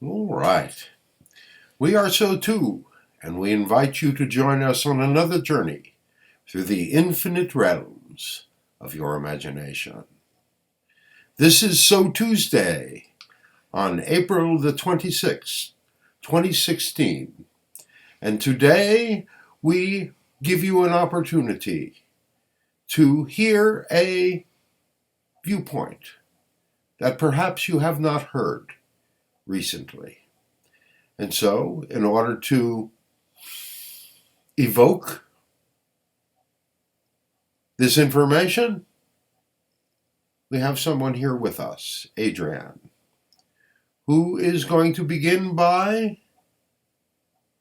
All right. We are so too, and we invite you to join us on another journey through the infinite realms of your imagination. This is SOTUesday on April the 26th, 2016, and today we give you an opportunity to hear a viewpoint that perhaps you have not heard recently. And so, in order to evoke this information, we have someone here with us, Adrienne, who is going to begin by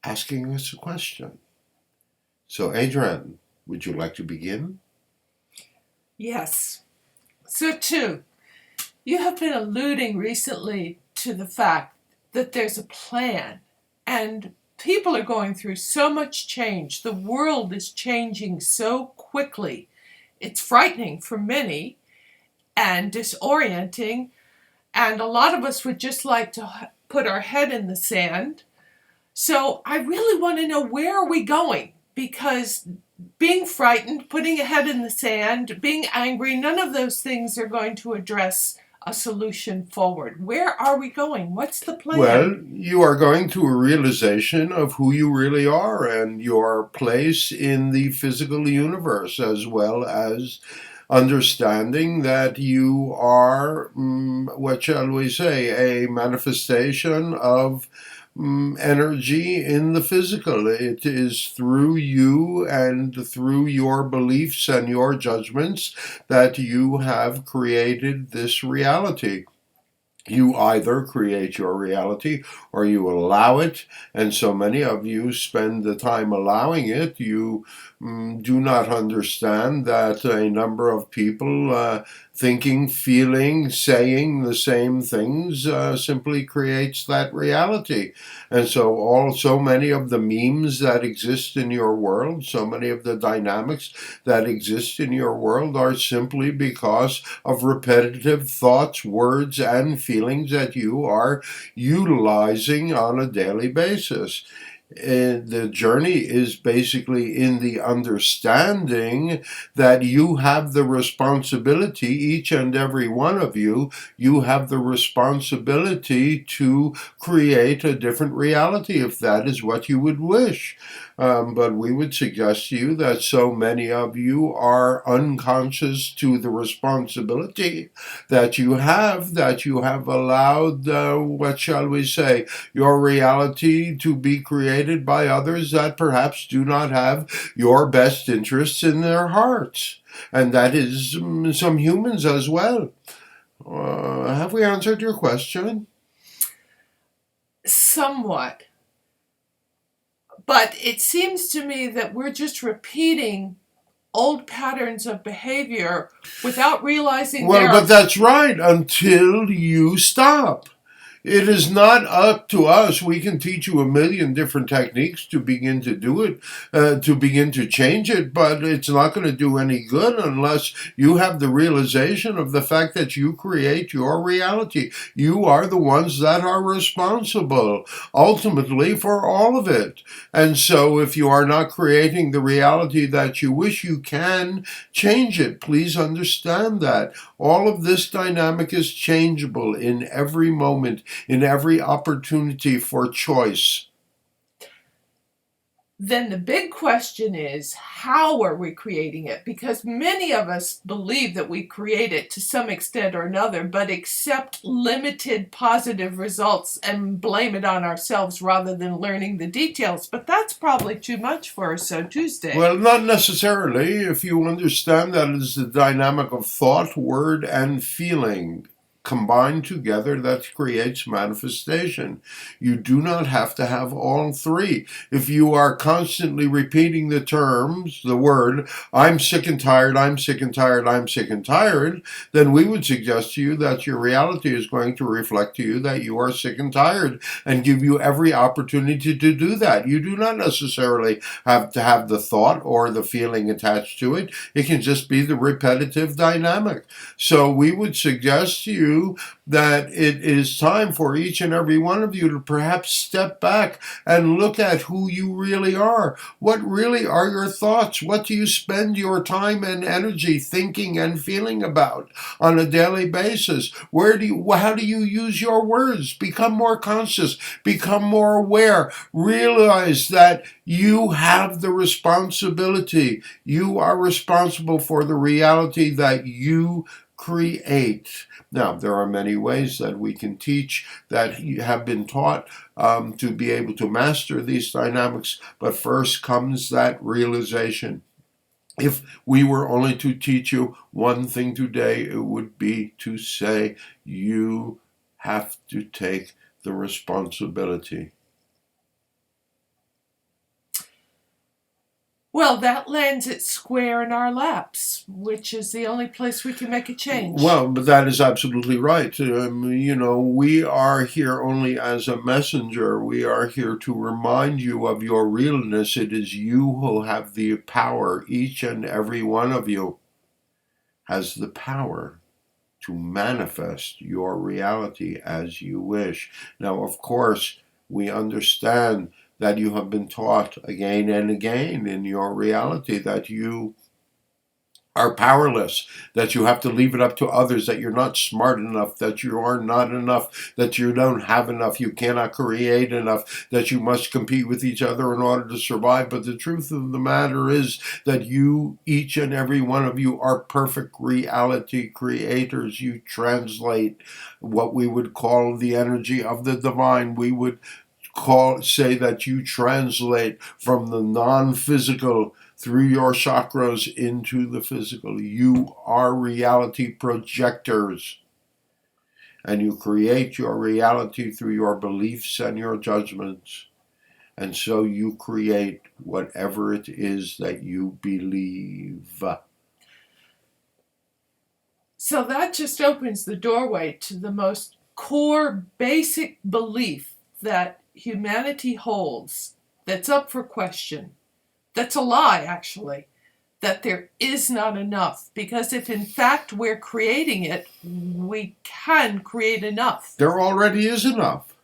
asking us a question. So, Adrienne, would you like to begin? Yes. So, too, you have been alluding recently to the fact that there's a plan, and people are going through so much change. The world is changing so quickly. It's frightening for many and disorienting, and a lot of us would just like to put our head in the sand. So I really want to know, where are we going? Because being frightened, putting a head in the sand, being angry, none of those things are going to address a solution forward. Where are we going? What's the plan? Well, you are going to a realization of who you really are and your place in the physical universe, as well as understanding that you are, what shall we say, a manifestation of energy in the physical. It is through you and through your beliefs and your judgments that you have created this reality. You either create your reality or you allow it, and so many of you spend the time allowing it. You do not understand that a number of people thinking, feeling, saying the same things simply creates that reality. And so many of the memes that exist in your world, so many of the dynamics that exist in your world are simply because of repetitive thoughts, words, and feelings that you are utilizing on a daily basis. And the journey is basically in the understanding that you have the responsibility, each and every one of you have the responsibility to create a different reality if that is what you would wish. But we would suggest to you that so many of you are unconscious to the responsibility that you have allowed, what shall we say, your reality to be created by others that perhaps do not have your best interests in their hearts. And that is some humans as well. Have we answered your question? Somewhat. But it seems to me that we're just repeating old patterns of behavior without realizing But that's right, until you stop. It is not up to us. We can teach you a million different techniques to begin to do it, to begin to change it, but it's not going to do any good unless you have the realization of the fact that you create your reality. You are the ones that are responsible, ultimately, for all of it. And so if you are not creating the reality that you wish, you can change it. Please understand that. All of this dynamic is changeable in every moment, in every opportunity for choice. Then the big question is, how are we creating it? Because many of us believe that we create it to some extent or another, but accept limited positive results and blame it on ourselves rather than learning the details. But that's probably too much for us on Tuesday. Well, not necessarily, if you understand that it is the dynamic of thought, word, and feeling combined together that creates manifestation. You do not have to have all three. If you are constantly repeating the terms, the word, I'm sick and tired, I'm sick and tired, I'm sick and tired, then we would suggest to you that your reality is going to reflect to you that you are sick and tired and give you every opportunity to do that. You do not necessarily have to have the thought or the feeling attached to it. It can just be the repetitive dynamic. So we would suggest to you you that it is time for each and every one of you to perhaps step back and look at who you really are. What really are your thoughts? What do you spend your time and energy thinking and feeling about on a daily basis? How do you use your words? Become more conscious, become more aware, realize that you have the responsibility. You are responsible for the reality that you create. Now, there are many ways that we can teach that have been taught to be able to master these dynamics, but first comes that realization. If we were only to teach you one thing today, it would be to say you have to take the responsibility. Well, that lands it square in our laps, which is the only place we can make a change. Well, but that is absolutely right. We are here only as a messenger. We are here to remind you of your realness. It is you who have the power. Each and every one of you has the power to manifest your reality as you wish. Now, of course, we understand that you have been taught again and again in your reality that you are powerless, that you have to leave it up to others, that you're not smart enough, that you are not enough, that you don't have enough, you cannot create enough, that you must compete with each other in order to survive. But the truth of the matter is that you, each and every one of you, are perfect reality creators. You translate what we would call the energy of the divine. We would say that you translate from the non-physical through your chakras into the physical. You are reality projectors, and you create your reality through your beliefs and your judgments. And so you create whatever it is that you believe. So that just opens the doorway to the most core, basic belief that humanity holds, that's up for question. That's a lie, actually, that there is not enough. Because if in fact we're creating it, we can create enough. There already is enough.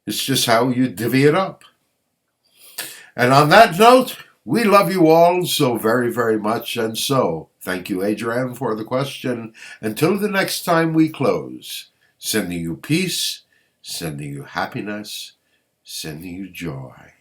It's just how you divvy it up. And on that note, we love you all so very, very much. And so, thank you, Adrienne, for the question. Until the next time we close, sending you peace, sending you happiness, sending you joy.